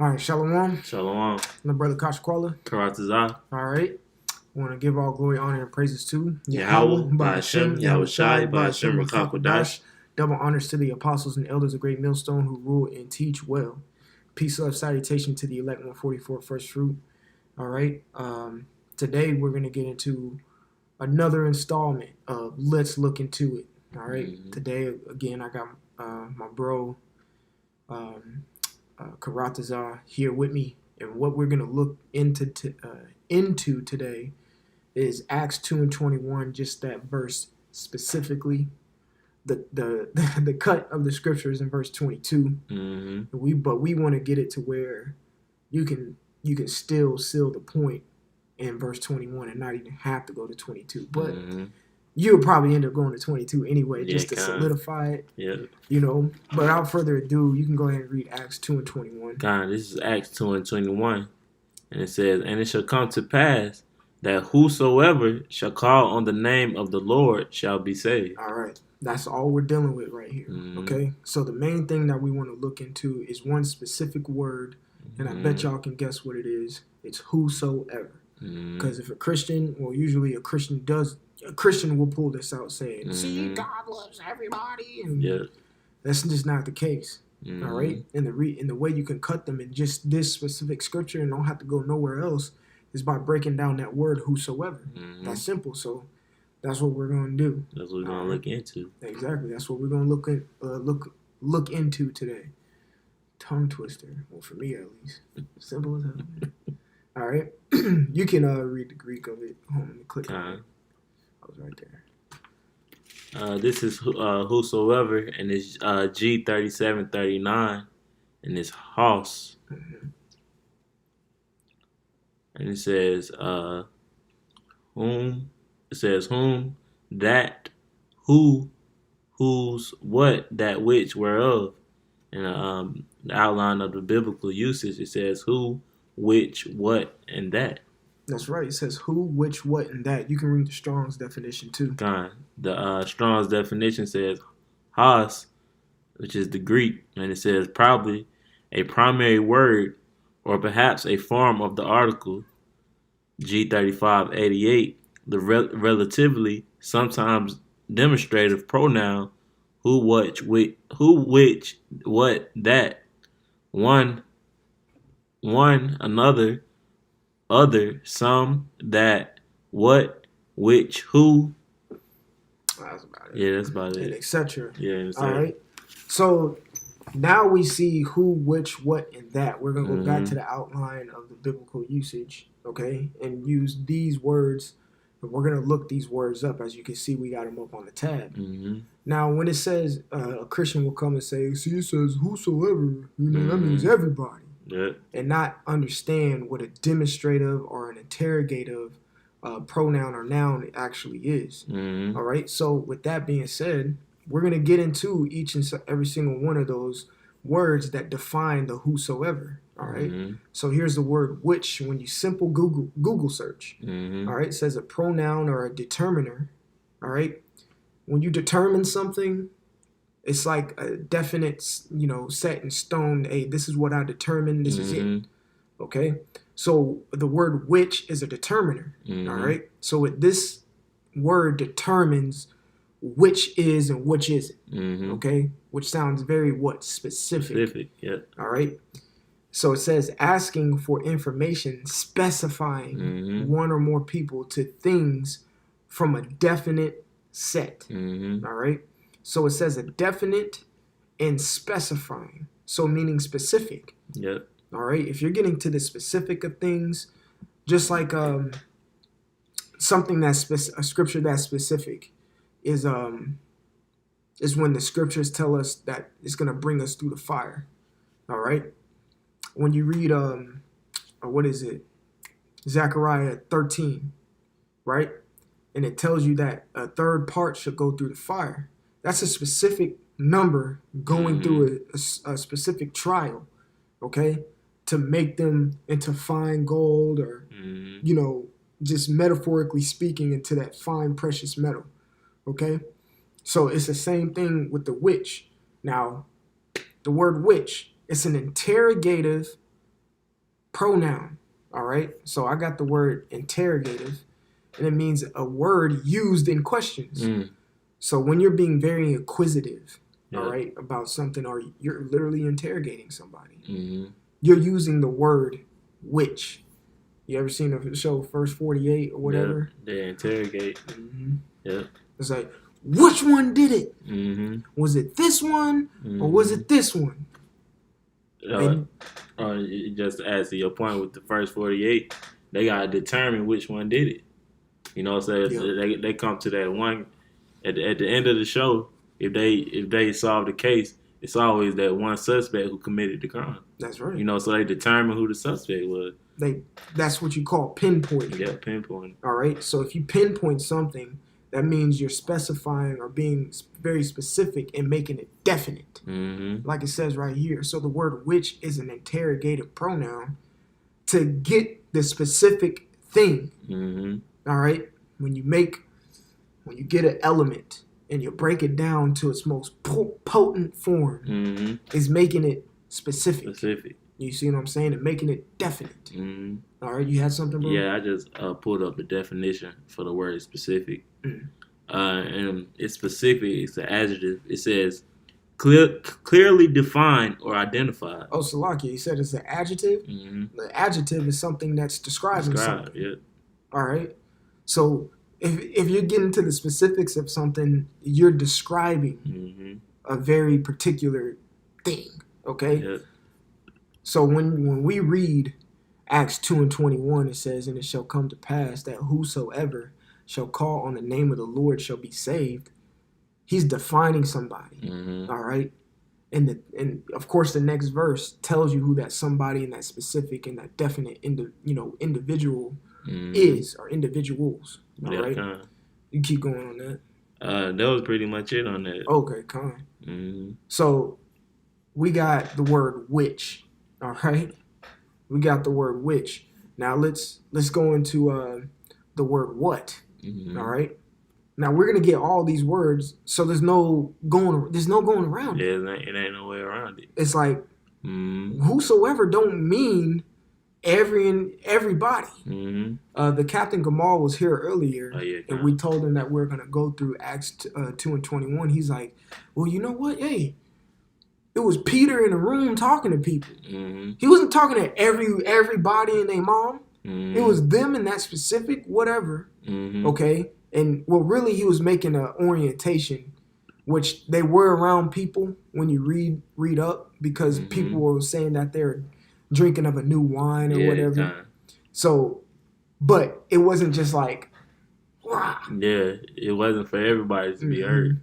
All right, Shalom. Shalom. My brother Kashkwala. Karatazah. All right. I want to give all glory, honor, and praises to Yahweh, Ba'ashem, Yahushai, Ba'ashem, Rakakwadash. Double honors to the apostles and elders of Great Millstone who rule and teach well. Peace, love, salutation to the elect 144 first fruit. All right. Today we're going to get into another installment of Let's Look Into It. All right. Mm-hmm. Today, again, I got my bro, Karatazah here with me, and what we're going to look into today is Acts 2:21, just that verse specifically. The cut of the scriptures in verse 22. Mm-hmm. We want to get it to where you can still seal the point in verse 21 and not even have to go to 22. But you'll probably end up going to 22 anyway, just to solidify it. Yeah. But without further ado, you can go ahead and read Acts 2:21. This is Acts 2:21. And it says, "And it shall come to pass that whosoever shall call on the name of the Lord shall be saved." All right. That's all we're dealing with right here. Okay? So the main thing that we want to look into is one specific word, and I bet y'all can guess what it is. It's whosoever. Because if a Christian, usually a Christian will pull this out saying, see, God loves everybody. And that's just not the case. All right? And the way you can cut them in just this specific scripture and don't have to go nowhere else is by breaking down that word whosoever. That's simple. So that's what we're going to do. That's what we're going to look into. Exactly. That's what we're going to look into today. Tongue twister. Well, for me at least. Simple as hell. All right. You can read the Greek of it. Hold on, let me click on it. I was right there. This is whosoever, and it's G3739, and it's Hoss. And it says whom. It says whom, that, who, whose, what, that, which, whereof. And the outline of the biblical usage, it says who, which, what, and that. That's right. It says who, which, what, and that. You can read the Strong's definition too. The Strong's definition says Has, which is the Greek, and it says probably a primary word or perhaps a form of the article. G3588, the relatively sometimes demonstrative pronoun who, which, what, that, one, another, other, some, that, what, which, who. That's about it. Yeah, that's about it. And etc. Yeah. All right. So now we see who, which, what, and that. We're going to go back to the outline of the biblical usage, okay, and use these words. And we're going to look these words up. As you can see, we got them up on the tab. Now, when it says a Christian will come and say, see, it says whosoever, that means everybody. And not understand what a demonstrative or an interrogative pronoun or noun actually is. All right. So with that being said, we're going to get into each and every single one of those words that define the whosoever. All right. So here's the word which. When you simple Google search, all right, it says a pronoun or a determiner. All right. When you determine something, it's like a definite, set in stone. Hey, this is what I determined. This is it. Okay. So the word which is a determiner. All right. So this word determines which is and which isn't. Okay. Which sounds very specific. Yeah. All right. So it says asking for information specifying one or more people to things from a definite set. All right. So it says a definite and specifying. So meaning specific. Yep. All right. If you're getting to the specific of things, just like something that's a scripture that's specific is when the scriptures tell us that it's going to bring us through the fire. All right. When you read Zechariah 13, right? And it tells you that a third part should go through the fire. That's a specific number going through a specific trial, okay? To make them into fine gold or, just metaphorically speaking, into that fine precious metal, okay? So it's the same thing with the which. Now, the word which, it's an interrogative pronoun. All right. So I got the word interrogative, and it means a word used in questions. So when you're being very inquisitive, all right, about something, or you're literally interrogating somebody, you're using the word which. You ever seen the show First 48 or whatever? Yeah, they interrogate. Yeah. It's like, which one did it? Was it this one or was it this one? Just as to your point with the first 48, they gotta determine which one did it. You know, so they come to that one at the end of the show. If they solve the case, it's always that one suspect who committed the crime. That's right. You know, so they determine who the suspect was. That's what you call pinpointing. Yeah, pinpointing. All right. So if you pinpoint something, that means you're specifying or being very specific and making it definite, like it says right here. So the word which is an interrogative pronoun to get the specific thing. All right. When you get an element and you break it down to its most potent form, is making it specific. You see what I'm saying? And making it definite. All right, you had something, bro? Yeah, I just pulled up the definition for the word specific. And it's specific. It's an adjective. It says clearly defined or identified. Oh, Salakia, you said it's an adjective? The adjective is something that's describing something. Yeah. All right. So if you're getting to the specifics of something, you're describing a very particular thing. Okay? Yeah. So when we read Acts 2:21, it says, "And it shall come to pass that whosoever shall call on the name of the Lord shall be saved." He's defining somebody. All right? And of course the next verse tells you who that somebody and that specific and that definite individual is, or individuals. All right? You keep going on that. That was pretty much it on that. Okay, kind. So we got the word which. All right, we got the word which. Now let's go into the word what. All right. Now we're gonna get all these words, so there's no going around. Yeah, it ain't no way around it. It's like whosoever don't mean everybody. The Captain Gamal was here earlier, and we told him that we're gonna go through Acts 2:21. He's like, well, you know what? Hey. It was Peter in the room talking to people. He wasn't talking to everybody and their mom. It was them in that specific whatever. Okay? And well, really, he was making an orientation, which they were around people when you read up, because people were saying that they're drinking of a new wine or whatever. So, but it wasn't just like, wow. Yeah, it wasn't for everybody to be heard.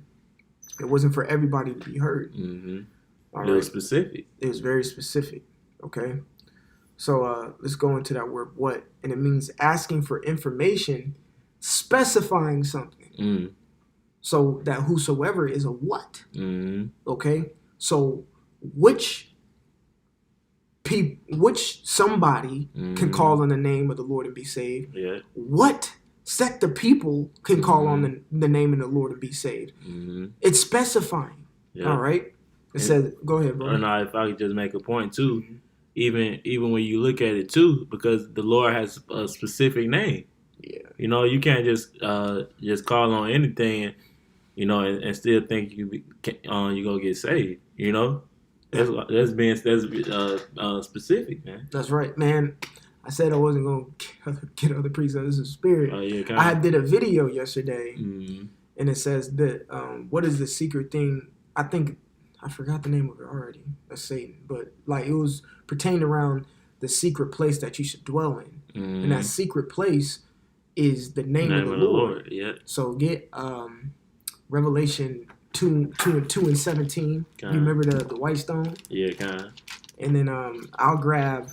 It wasn't for everybody to be heard. It was specific. It was very specific. Okay. So let's go into that word what. And it means asking for information, specifying something. So that whosoever is a what. Okay. So which somebody can call on the name of the Lord and be saved? Yeah. What sect of people can call on the name of the Lord and be saved? It's specifying. Yeah. All right. It says, go ahead, bro. No, if I could just make a point too, even when you look at it too, because the Lord has a specific name. Yeah. You know, you can't just call on anything, and still think you're gonna get saved. You know, that's being specific, man. That's right, man. I said I wasn't gonna get other priests of the spirit. I did a video yesterday, and it says that what is the secret thing? I forgot the name of it already. That's Satan. But like it was pertained around the secret place that you should dwell in. And that secret place is the name of the Lord. Yeah. So get Revelation 2 and 17. You remember the white stone? Yeah, kind of. And then I'll grab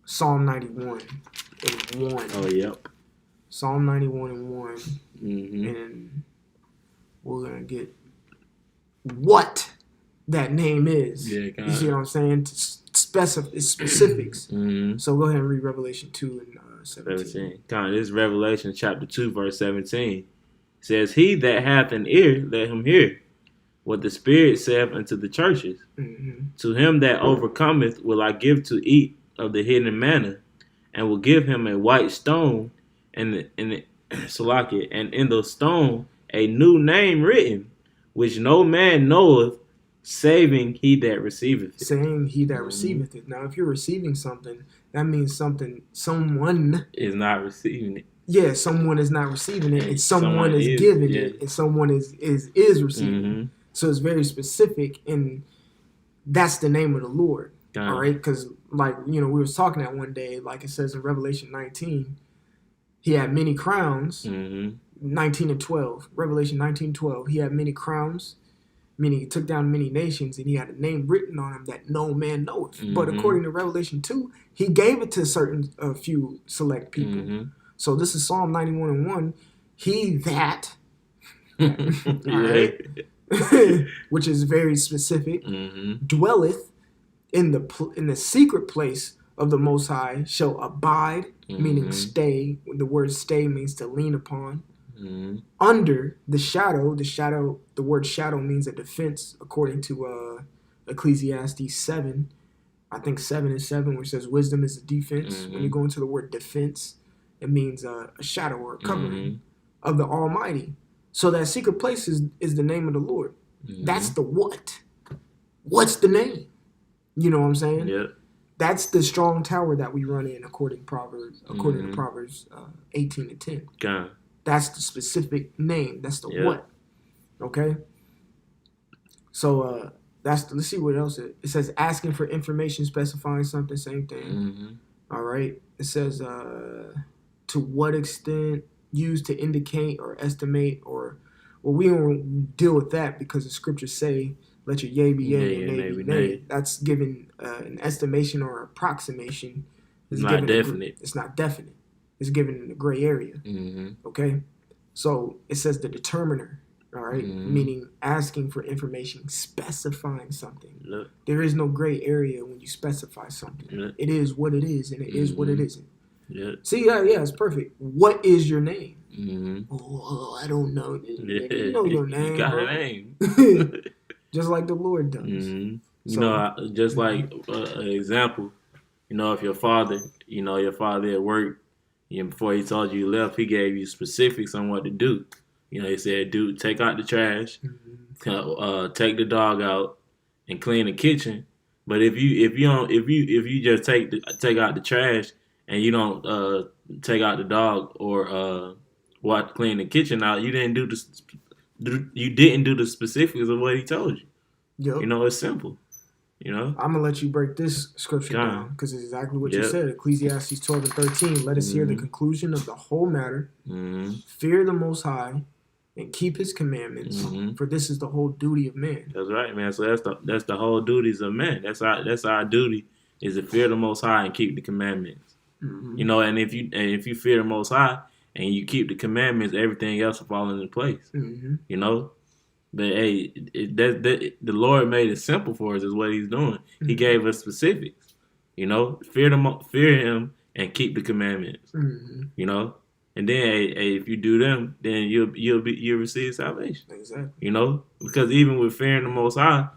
Psalm 91 and 1. Oh, yep. Psalm 91 and 1. And we're going to get what that name is. Yeah, you see what I'm saying? Specifics. So go ahead and read Revelation 2 and 17. This is Revelation chapter 2, verse 17. It says, "He that hath an ear, let him hear what the Spirit saith unto the churches. Mm-hmm. To him that overcometh will I give to eat of the hidden manna, and will give him a white stone, and Salakia, and in the stone a new name written, which no man knoweth, saving he that receiveth it. Saying he that receiveth it. Now, if you're receiving something, that means someone is not receiving it. Yeah, someone is not receiving it, and someone is giving it, and someone is receiving it. So it's very specific, and that's the name of the Lord. All right, because we was talking that one day, like it says in Revelation 19, he had many crowns. 19 and 12, Revelation 19:12. He had many crowns, meaning he took down many nations, and he had a name written on him that no man knoweth. But according to Revelation 2, he gave it to a few select people. So this is Psalm 91:1. He that, which is very specific, dwelleth in the secret place of the Most High shall abide, meaning stay. The word stay means to lean upon. Under the shadow, the word shadow means a defense, according to Ecclesiastes 7. I think 7:7, which says wisdom is a defense. When you go into the word defense, it means a shadow or a covering of the Almighty. So that secret place is the name of the Lord. That's the what. What's the name? You know what I'm saying? Yeah. That's the strong tower that we run in, according to Proverbs 18:10. God. That's the specific name. That's the what. Okay? So let's see what else it says. Asking for information, specifying something, same thing. All right. It says to what extent used to indicate or estimate we don't deal with that because the scriptures say, let your yea be yea and nay be nay. That's given an estimation or approximation. It's not definite. It's not definite. It's given in the gray area. Okay? So it says the determiner, all right? Meaning asking for information, specifying something. Look. There is no gray area when you specify something. Look. It is what it is, and it is what it isn't. Yeah. See, yeah, it's perfect. What is your name? Oh, I don't know. You know your name. You got bro. a name. Just like the Lord does. You know, just like an example, if your father at work, before he told you left, he gave you specifics on what to do. He said, dude, take out the trash, take the dog out, and clean the kitchen. But if you just take out the trash and you don't take out the dog or clean the kitchen out, you didn't do the specifics of what he told you. Yep. It's simple. I'm gonna let you break this scripture down because it's exactly what you said. Ecclesiastes 12:13. Let us hear the conclusion of the whole matter. Fear the Most High and keep His commandments, for this is the whole duty of man. That's right, man. So that's the whole duties of man. That's our duty, is to fear the Most High and keep the commandments. And if you fear the Most High and you keep the commandments, everything else will fall into place. But hey, the Lord made it simple for us, is what He's doing. He gave us specifics. Fear Him and keep the commandments. And then if you do them, then you'll receive salvation. Exactly. Because even with fearing the Most High,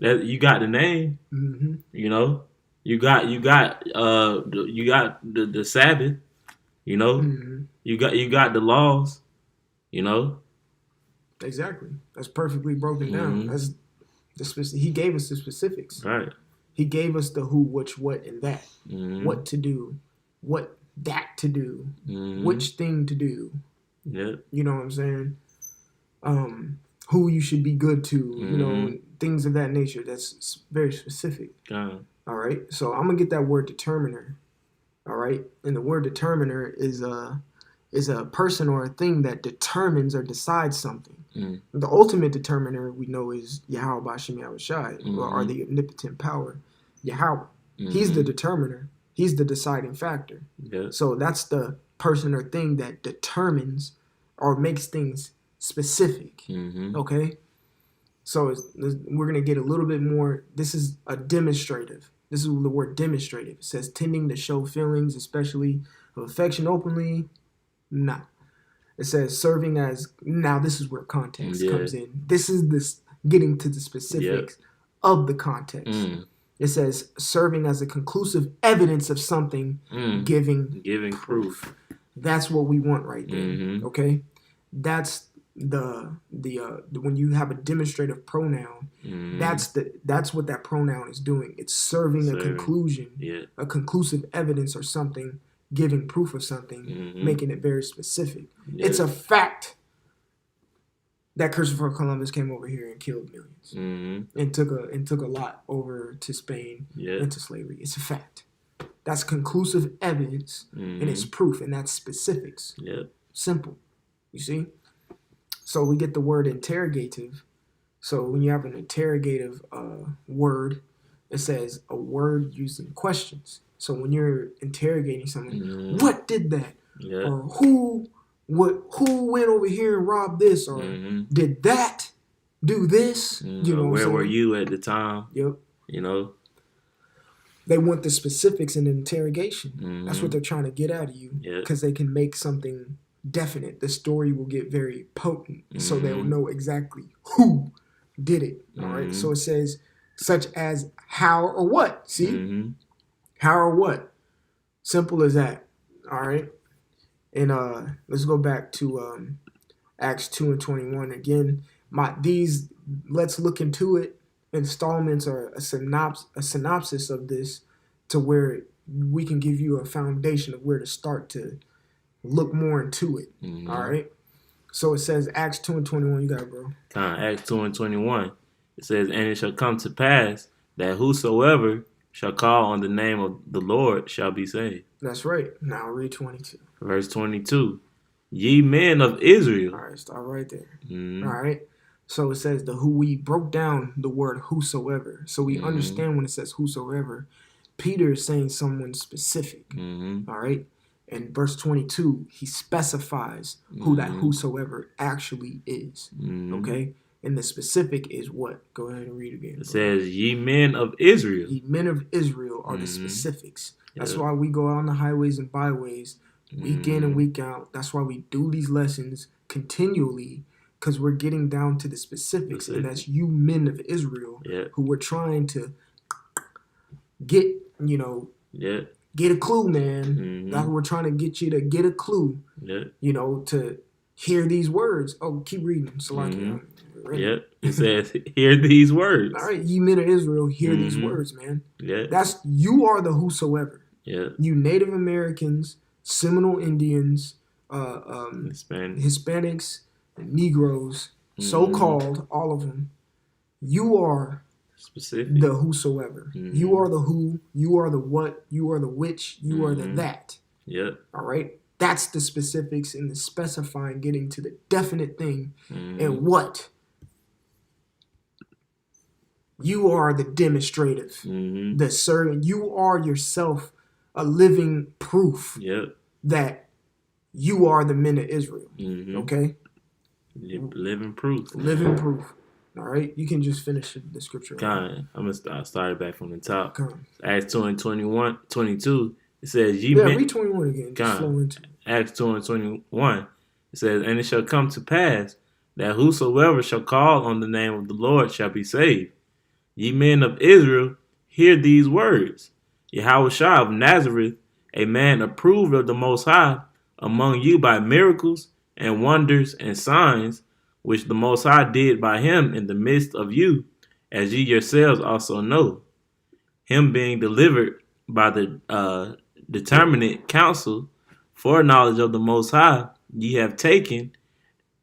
that you got the name. You got the Sabbath. You got the laws. Exactly. That's perfectly broken down. That's He gave us the specifics. Right. He gave us the who, which, what, and that. What to do, what that to do, which thing to do. Yeah. You know what I'm saying? Who you should be good to, things of that nature. That's very specific. All right. So I'm gonna get that word determiner. All right. And the word determiner is a person or a thing that determines or decides something. The ultimate determiner we know is Yahweh Bashim Yahushai, or the omnipotent power, Yahweh. He's the determiner. He's the deciding factor. Yeah. So that's the person or thing that determines or makes things specific. Okay? So we're going to get a little bit more. This is a demonstrative. This is the word demonstrative. It says tending to show feelings, especially of affection openly. No. It says serving as, now this is where context comes in. This is getting to the specifics of the context. Mm. It says serving as a conclusive evidence of something, giving proof. That's what we want right there. Mm-hmm. Okay, that's the when you have a demonstrative pronoun, Mm-hmm. that's what that pronoun is doing. It's serving a conclusion, a conclusive evidence or something, giving proof of something, making it very specific. It's a fact that Christopher Columbus came over here and killed millions and took a lot over to Spain into slavery. It's a fact. That's conclusive evidence and it's proof, and that's specifics. Simple. You see? So we get the word interrogative. So when you have an interrogative word, it says a word used in questions. So when you're interrogating someone, what did that? Or who went over here and robbed this? Or did that do this? You know, where were you at the time? Yep. You know, they want the specifics in the interrogation. That's what they're trying to get out of you, because they can make something definite. The story will get very potent, so they will know exactly who did it. All right. So it says such as how or what. See, how or what. Simple as that. All right. And let's go back to Acts 2:21 again. Let's look into it. Installments are a synopsis of this, to where we can give you a foundation of where to start to look more into it. All right. So it says Acts 2:21. You got it, bro. Acts 2:21. It says, and it shall come to pass that whosoever shall call on the name of the Lord shall be saved. That's right. Now read 22. Verse 22. Ye men of Israel. All right, stop right there. All right. So it says we broke down the word whosoever. So we understand when it says whosoever, Peter is saying someone specific. All right. And verse 22, he specifies who that whosoever actually is. Okay. And the specific is what? Go ahead and read again. It says, ye men of Israel. Ye men of Israel are the specifics. That's why we go out on the highways and byways week in and week out. That's why we do these lessons continually, because we're getting down to the specifics. And that's you men of Israel who we're trying to get, get a clue, man. That's what we're trying to get you to get a clue, to hear these words. Oh, keep reading. It says, hear these words. All right, ye men of Israel, hear these words, man. That's, you are the whosoever. You Native Americans, Seminole Indians, Hispanics, Negroes, so-called, all of them. You are specific. The whosoever. You are the who, you are the what, you are the which, you are the that. All right? That's the specifics and the specifying, getting to the definite thing. And what? You are the demonstrative, the servant. You are yourself a living proof that you are the men of Israel. Okay? Living proof. Living proof. All right? You can just finish the scripture. I'm going to start it back from the top. Acts 2:22. It says, read 21 again. Just flow into it. Acts 2:21. It says, and it shall come to pass that whosoever shall call on the name of the Lord shall be saved. Ye men of Israel, hear these words. Yahushua of Nazareth, a man approved of the Most High, among you by miracles and wonders and signs, which the Most High did by him in the midst of you, as ye yourselves also know. Him being delivered by the determinate counsel, foreknowledge of the Most High, ye have taken,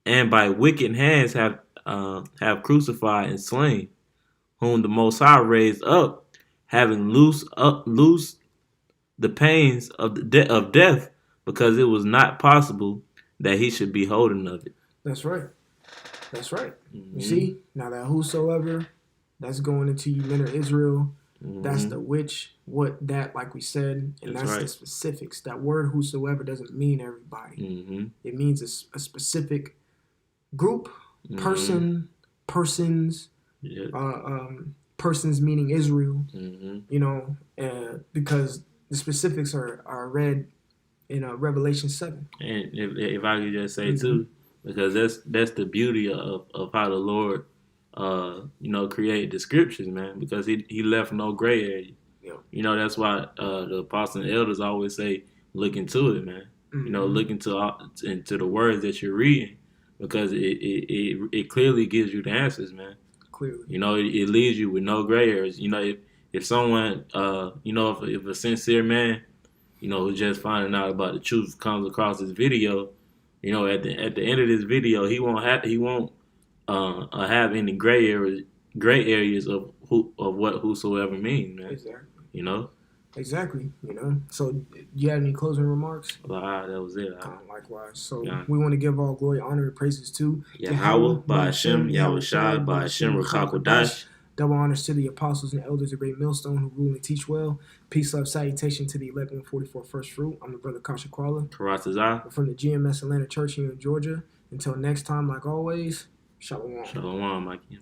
and by wicked hands have crucified and slain, whom the Most High raised up, having loosed the pains of death, because it was not possible that he should be holding of it. That's right. That's right. You see? Now that whosoever, that's going into you men of Israel. That's the which, what, that, like we said. And that's the specifics. That word whosoever doesn't mean everybody. It means a specific group, person, persons, persons meaning Israel, because the specifics are read in Revelation 7. And if I could just say too, because that's the beauty of how the Lord create descriptions, man, because he left no gray area. Yeah. That's why the apostles and elders always say, look into it, man. Look into the words that you're reading, because it clearly gives you the answers, man. Clearly. It leaves you with no gray areas. If someone, if a sincere man, who's just finding out about the truth comes across this video, at the end of this video, he won't have any gray areas of what whosoever means, man. Exactly. Exactly. So you have any closing remarks? That was it. Likewise. So we want to give all glory, honor, and praises to Yahweh, Ba'ashem, Yahushai, Ba'ashem, Ruchakodash. Double honors to the apostles and elders of Great Millstone who rule and teach well. Peace, love, salutation to the 1144 First Fruit. I'm the brother Kasha Kwala. Karatazah. From the GMS Atlanta Church here in Georgia. Until next time, like always, Shalom. Shalom, Mikey.